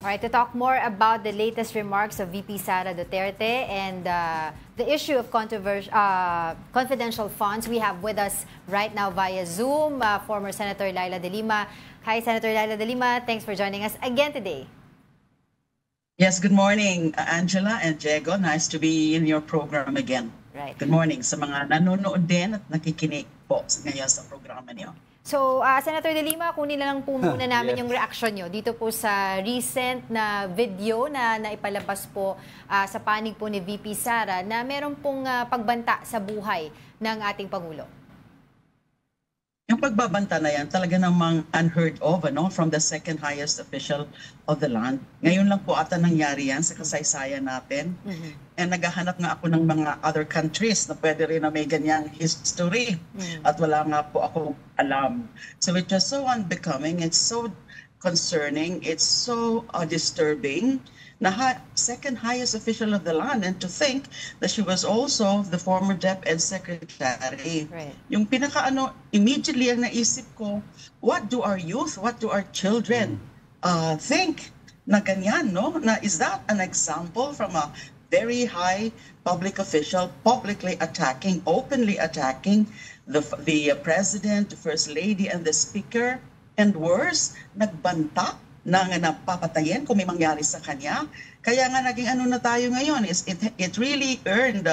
All right, to talk more about the latest remarks of VP Sara Duterte and the issue of confidential funds, we have with us right now via Zoom former Senator Leila De Lima. Hi, Senator Leila De Lima. Thanks for joining us again today. Yes, good morning, Angela and Diego. Nice to be in your program again. Right. Good morning sa mga nanonood din at nakikinig po ngayon sa programa niyo. So, Senator De Lima, kunin lang po muna namin Yes. yung reaction nyo dito po sa recent na video na naipalabas po sa panig po ni VP Sara na meron pong pagbanta sa buhay ng ating Pangulo. Yung pagbabanta na yan talaga namang unheard of, ano, from the second highest official of the land. Ngayon lang po ata nangyari yan sa kasaysayan natin. And naghahanap nga ako ng mga other countries na pwede rin na may ganyang history. At wala nga po akong alam. So it was so unbecoming, it's so concerning, it's so disturbing na second highest official of the land, and to think that she was also the former DepEd secretary. Right. Yung pinaka immediately ang naisip ko, what do our youth, what do our children think na ganyan, no? Na is that an example from a very high public official publicly attacking, openly attacking the president, the first lady, and the speaker, and worse, nagbanta na napapatayin kung may mangyari sa kanya. Kaya nga naging na tayo ngayon, is it really earned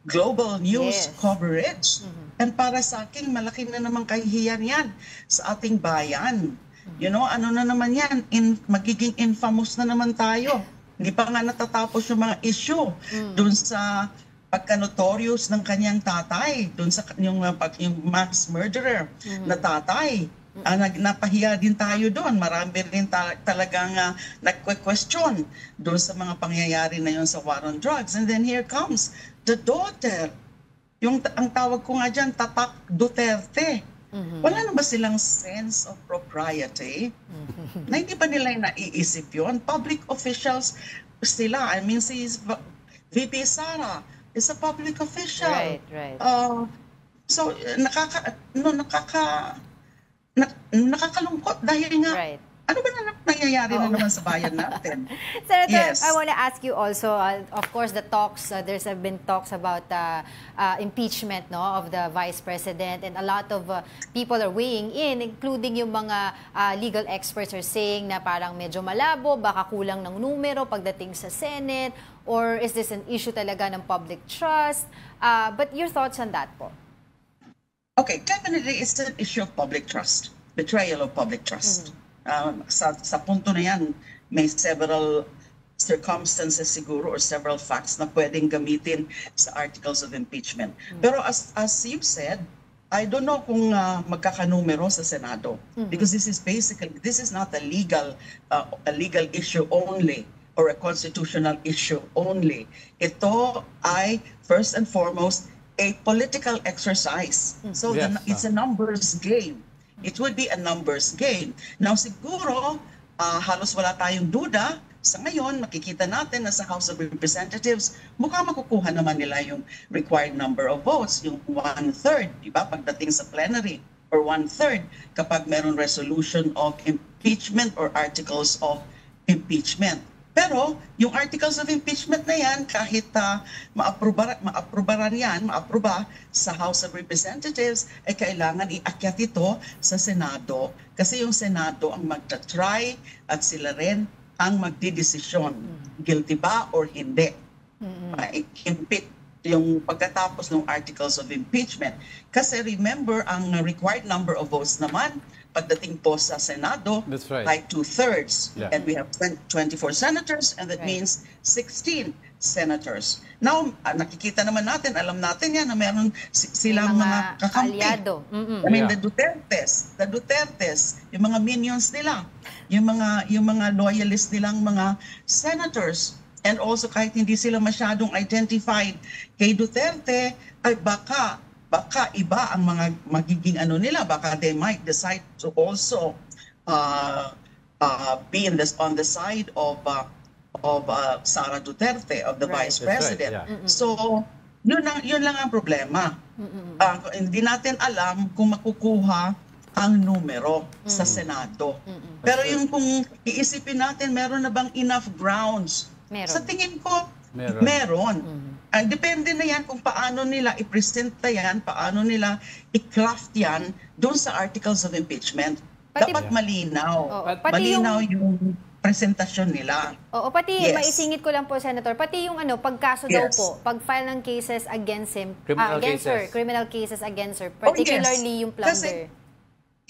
global news coverage. And para sa akin, malaki na naman kahihiyan yan sa ating bayan. You know, na naman yan, magiging infamous na naman tayo. Hindi pa nga natatapos yung mga issue dun sa pagka-notorious ng kanyang tatay, dun sa yung mass murderer na tatay. Napahiya din tayo doon. Marami rin talagang nagque-question doon sa mga pangyayari na yun sa war on drugs. And then here comes the daughter. Ang tawag ko nga dyan, Tatak Duterte. Wala na ba silang sense of propriety? Na hindi ba nila naiisip yun? Public officials sila. I mean, si VP Sara is a public official. Right. So, nakakalungkot dahil nga, ano ba na nangyayari na naman sa bayan natin? Senator, I want to ask you also, of course, the talks, there's been talks about impeachment of the Vice President, and a lot of people are weighing in, including yung mga legal experts are saying na parang medyo malabo, baka kulang ng numero pagdating sa Senate, or is this an issue talaga ng public trust? But your thoughts on that po? Okay, definitely it's an issue of public trust, betrayal of public trust. Sa punto na yan, may several circumstances siguro or several facts na pwedeng gamitin sa articles of impeachment. Pero as you said, I don't know kung magkakanumero sa Senado, because this is not a legal issue only or a constitutional issue only. Ito ay first and foremost a political exercise. So it's a numbers game. It would be a numbers game. Now siguro, halos wala tayong duda. Sa ngayon, makikita natin na sa House of Representatives, mukhang makukuha naman nila yung required number of votes, yung 1/3, di ba, pagdating sa plenary, or 1/3 kapag meron resolution of impeachment or articles of impeachment. Pero yung articles of impeachment na yan, kahit maaproba sa House of Representatives, ay kailangan iakyat ito sa Senado. Kasi yung Senado ang magta-try at sila rin ang magdidesisyon. Guilty ba or hindi? Impeach yung pagkatapos ng articles of impeachment. Kasi remember, ang required number of votes naman, pagdating po sa Senado, by 2/3. And we have 24 senators, and that means 16 senators. Now, nakikita naman natin, alam natin yan na meron silang mga kakampi. Aliado. I mean, the Dutertes, yung mga minions nila, yung mga loyalists nilang mga senators. And also, kahit hindi sila masyadong identified kay Duterte, ay baka iba ang mga magiging nila, baka they might decide to also be on the side of Sara Duterte, of the Vice President. So yun lang ang problema. Hindi natin alam kung makukuha ang numero sa Senado. Pero yung kung iisipin natin, meron na bang enough grounds? Meron. Sa tingin ko, meron. Depende na yan kung paano nila i-present yan, paano nila i-craft yan doon sa articles of impeachment. Dapat malinaw. Malinaw yung presentasyon nila. Oo, pati maisingit ko lang po, Senator, pati yung pagkaso daw po, pag-file ng cases against him, criminal cases against her, particularly yung plunder.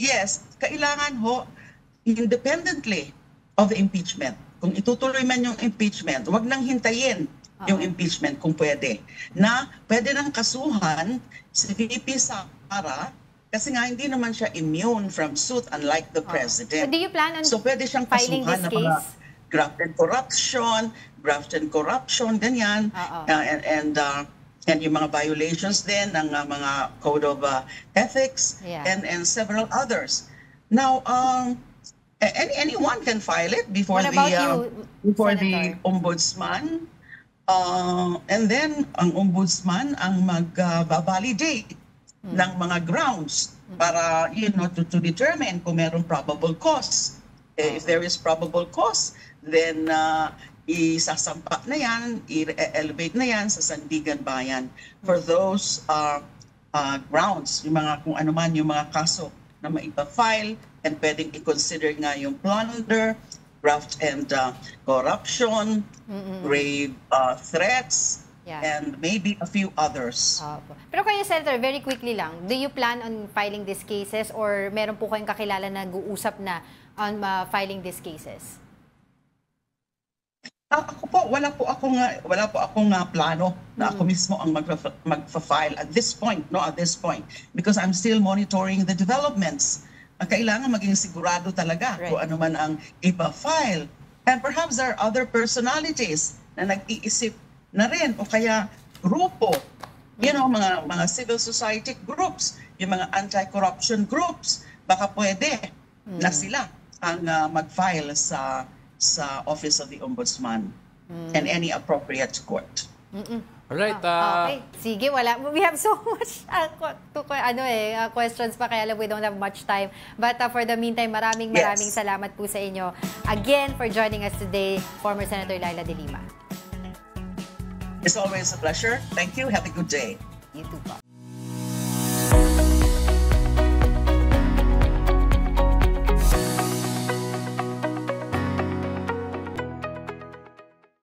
Yes, kailangan independently of the impeachment. Kung itutuloy man yung impeachment, wag nang hintayin yung impeachment kung pwede. Na pwede nang kasuhan si VP Sara kasi nga hindi naman siya immune from suit unlike the president. So do you plan on pwede siyang filing kasuhan this ng mga case? graft and corruption, ganyan. And yung mga violations din ng mga code of ethics and several others. Now, anyone can file it before the ombudsman. And then ang ombudsman ang mag-validate ng mga grounds para to determine kung merong probable cause. If there is probable cause, then isasampa na yan, i-elevate na yan sa Sandigan Bayan for those grounds, yung mga kung ano man yung mga kaso na maipa-file and pwedeng i-consider nga yung plunder, graft and corruption, grave threats, and maybe a few others. Pero kayo, Senator, very quickly lang, do you plan on filing these cases or meron po kayong kakilala na nag-uusap na on filing these cases? Ako po, wala po akong plano na ako mismo ang magfa-file at this point, because I'm still monitoring the developments. Kailangan maging sigurado talaga kung ano man ang ipa-file. And perhaps there are other personalities na nag-iisip na rin o kaya grupo, mga civil society groups, yung mga anti-corruption groups, baka pwede na sila ang mag-file sa Office of the Ombudsman and any appropriate court. Alright. Okay. Sige, we have so much questions pa, kaya lang we don't have much time. But for the meantime, maraming salamat po sa inyo. Again, for joining us today, former Senator Laila De Lima. It's always a pleasure. Thank you. Have a good day. You too po.